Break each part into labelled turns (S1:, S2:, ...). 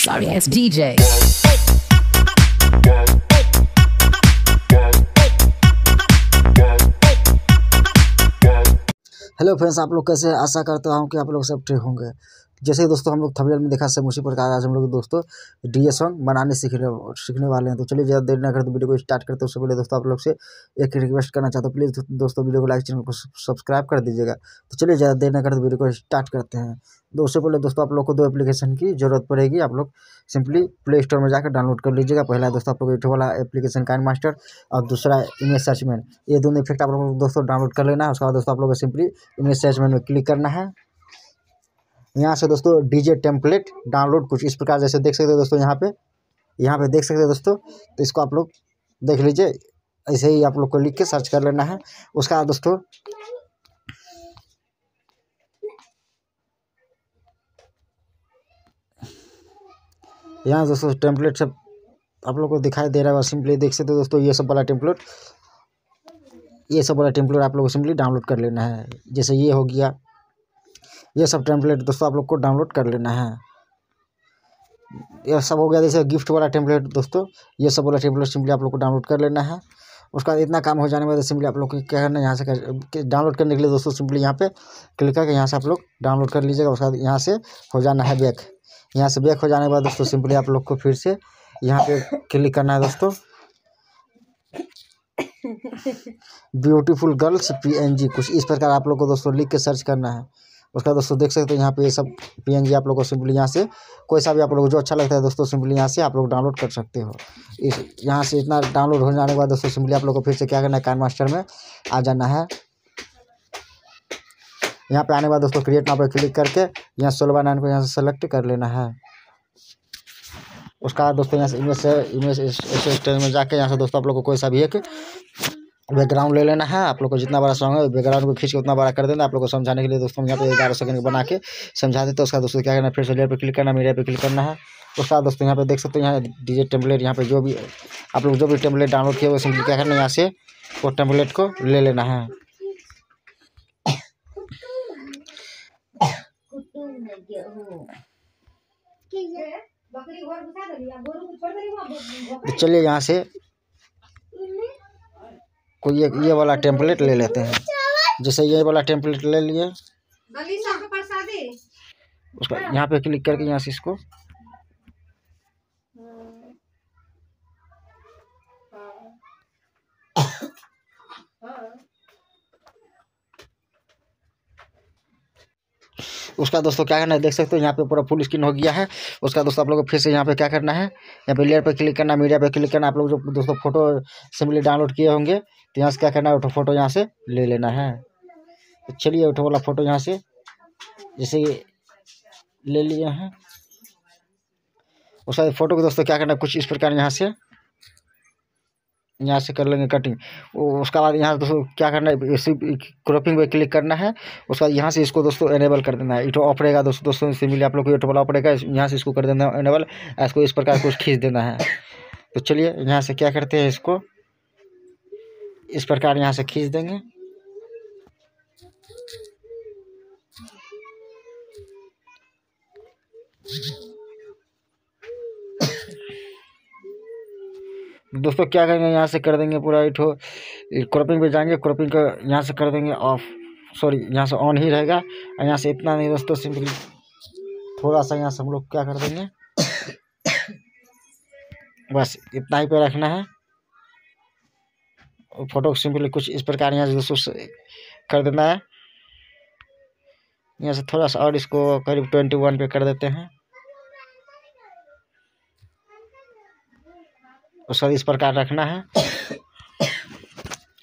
S1: Sorry ass DJ.
S2: Hello friends, आप लोग कैसे? आशा करता हूँ कि आप लोग सब ठीक होंगे। जैसे ही दोस्तों हम लोग थंबनेल में देखा सेम उसी प्रकार आज हम लोग दोस्तों डीजे सॉन्ग बनाने सीखने वाले हैं। तो चलिए ज़्यादा देर ना करते वीडियो को स्टार्ट करते हैं। उससे पहले दोस्तों आप लोग से एक रिक्वेस्ट करना चाहता हूँ, प्लीज़ दोस्तों वीडियो को लाइक, चैनल को सब्सक्राइब कर दीजिएगा। तो चलिए ज़्यादा देर ना करते वीडियो को स्टार्ट करते हैं। उससे पहले दोस्तों आप लोग को दो एप्लीकेशन की ज़रूरत पड़ेगी। आप लोग सिंपली प्ले स्टोर में जाकर डाउनलोड कर लीजिएगा। पहला दोस्तों आप लोग यूट्यूब वाला एप्लीकेशन काइनमास्टर और दूसरा इमेज सर्चमैन। ये दोनों इफेक्ट आप लोग दोस्तों डाउनलोड कर लेना है। उसके बाद दोस्तों आप लोग को सिंपली इमेज सर्चमैन में क्लिक करना है। यहाँ से दोस्तों डीजे टेम्पलेट डाउनलोड कुछ इस प्रकार जैसे देख सकते हो दोस्तों, यहाँ पे देख सकते हो दोस्तों। तो इसको आप लोग देख लीजिए, ऐसे ही आप लोग को लिख के सर्च कर लेना है। उसका दोस्तों यहाँ दोस्तों टेम्पलेट सब आप लोग को दिखाई दे रहा है। सिंपली देख सकते हो दोस्तों, ये सब वाला टेम्पलेट आप लोग को सिंपली डाउनलोड कर लेना है। जैसे ये हो गया, ये सब टेम्पलेट दोस्तों आप लोग को डाउनलोड कर लेना है। यह सब हो गया। जैसे गिफ्ट वाला टेम्पलेट दोस्तों, ये सब वाला टेम्पलेट सिंपली आप लोग को डाउनलोड कर लेना है। उसका इतना काम हो जाने के बाद सिंपली आप लोग को क्या करना है, यहाँ से डाउनलोड करने के लिए दोस्तों सिंपली यहाँ पे क्लिक करके यहाँ से आप लोग डाउनलोड कर लीजिएगा। उसका यहाँ से हो जाना है बैक। यहाँ से बैक हो जाने के बाद दोस्तों सिंपली आप लोग को फिर से यहाँ पे क्लिक करना है दोस्तों, ब्यूटीफुल गर्ल्स PNG कुछ इस प्रकार आप लोग को दोस्तों लिख के सर्च करना है। उसका दोस्तों देख सकते हो यहाँ पे ये सब PNG आप लोग को सिंपली यहाँ से कोई सा भी आप लोग को जो अच्छा लगता है दोस्तों सिंपली यहाँ से आप लोग डाउनलोड कर सकते हो। इस यहाँ से इतना डाउनलोड हो जाने के बाद दोस्तों सिंपली आप लोग को फिर से क्या करना है, काइनमास्टर में आ जाना है। यहाँ पे आने के बाद दोस्तों क्रिएट नाउ पे क्लिक करके यहाँ 16:9 को यहाँ से सेलेक्ट कर लेना है। उसका दोस्तों यहाँ से इमेज स्टेज में जाके यहाँ से दोस्तों आप लोग को कोई सा भी एक बैकग्राउंड ले लेना है। आप लोग को जितना बड़ा सॉन्ग है बैकग्राउंड को खींच के उतना बड़ा कर देना। आप लोग को समझाने के लिए दोस्तों यहाँ पे 11 सेकंड बना के समझा देते हैं। उसका दोस्तों क्या करना है, फिर से लेयर पे क्लिक करना, मीडिया पे क्लिक करना है। उसका दोस्तों यहाँ पे देख सकते हो, यहाँ डीजे टेम्पलेट यहाँ पे जो भी आप लोग जो भी टेम्पलेट डाउनलोड किए वो सिंपली क्या करना है, यहाँ से वो टेम्पलेट को ले लेना है। तो चलिए यहाँ से कोई ये वाला टेम्पलेट ले लेते हैं। जैसे ये वाला टेम्पलेट ले लिए, उसका यहाँ पे क्लिक करके यहाँ से इसको उसका दोस्तों क्या करना है, देख सकते हो यहाँ पे पूरा फुल स्क्रीन हो गया है। उसका दोस्तों आप लोगों को फिर से यहाँ पे क्या करना है, यहाँ पे लेयर पे क्लिक करना, मीडिया पे क्लिक करना। आप लोग जो दोस्तों फोटो सिंपली डाउनलोड किए होंगे तो यहाँ से क्या करना है, फोटो यहाँ से ले लेना है। तो चलिए उठो वाला फोटो यहाँ से जैसे ले लिए हैं। उसका फोटो को दोस्तों क्या करना है, कुछ इस प्रकार यहाँ से कर लेंगे कटिंग। उसका बाद यहाँ दोस्तों क्या करना है, क्रॉपिंग पे क्लिक करना है। उसका यहाँ से इसको दोस्तों एनेबल कर देना है। इटो ऑफ रहेगा दोस्तों सिंपली आप लोग को इटो वाला ऑफ रहेगा, यहाँ से इसको कर देना है एनेबल। इसको इस प्रकार कुछ खींच देना है। तो चलिए यहाँ से क्या करते हैं, इसको इस प्रकार यहाँ से खींच देंगे। दोस्तों क्या करेंगे, यहाँ से कर देंगे पूरा इठो क्रॉपिंग पे जाएंगे, क्रॉपिंग का यहाँ से कर देंगे ऑफ, सॉरी यहाँ से ऑन ही रहेगा। और यहाँ से इतना नहीं दोस्तों, सिंपली थोड़ा सा यहाँ से हम लोग क्या कर देंगे, बस इतना ही पे रखना है। फोटो को सिंपली कुछ इस प्रकार यहाँ से दोस्तों कर देना है। यहाँ से थोड़ा सा और इसको करीब 21 पे कर देते हैं। उसका इस प्रकार रखना है।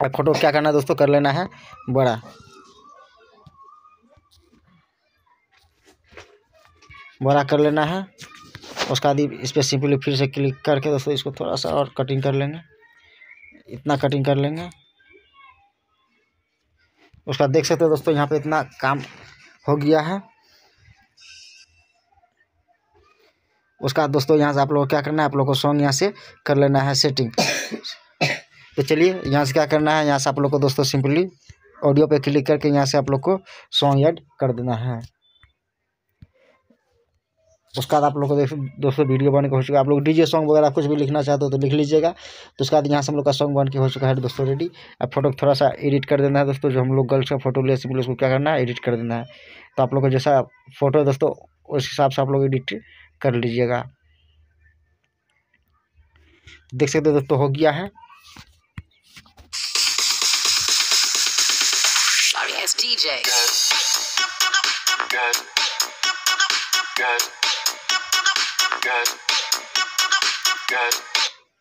S2: और फोटो क्या करना है दोस्तों, कर लेना है बड़ा कर लेना है। उसका बाद इस पर सिंपली फिर से क्लिक करके दोस्तों इसको थोड़ा सा और कटिंग कर लेंगे, इतना कटिंग कर लेंगे। उसका देख सकते हो दोस्तों यहाँ पे इतना काम हो गया है। उसका दोस्तों यहाँ से आप लोग को क्या करना है, आप लोग को सॉन्ग यहाँ से कर लेना है सेटिंग। तो चलिए यहाँ से क्या करना है, यहाँ से आप लोग को दोस्तों सिंपली ऑडियो पे क्लिक करके यहाँ से आप लोग को सॉन्ग ऐड कर देना है। उसके बाद आप लोग को दोस्तों वीडियो बन के हो चुका है। आप लोग डीजे सॉन्ग वगैरह कुछ भी लिखना चाहते हो तो लिख लीजिएगा। तो उसके बाद यहाँ से हम लोग का सॉन्ग बन के हो चुका है दोस्तों रेडी। अब फोटो को थोड़ा सा एडिट कर देना है दोस्तों। जो हम लोग गर्ल्स का फोटो ले सिंपल उसको क्या करना है, एडिट कर देना है। तो आप लोग को जैसा फोटो है दोस्तों उस हिसाब से आप लोग एडिट कर लीजिएगा। देख सकते हो दोस्तों हो गया है।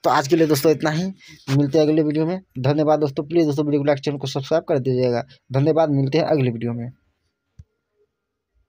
S2: तो आज के लिए दोस्तों इतना ही, मिलते हैं अगले वीडियो में। धन्यवाद दोस्तों। प्लीज़ दोस्तों वीडियो को लाइक, चैनल को सब्सक्राइब कर दीजिएगा। धन्यवाद, मिलते हैं अगले वीडियो में।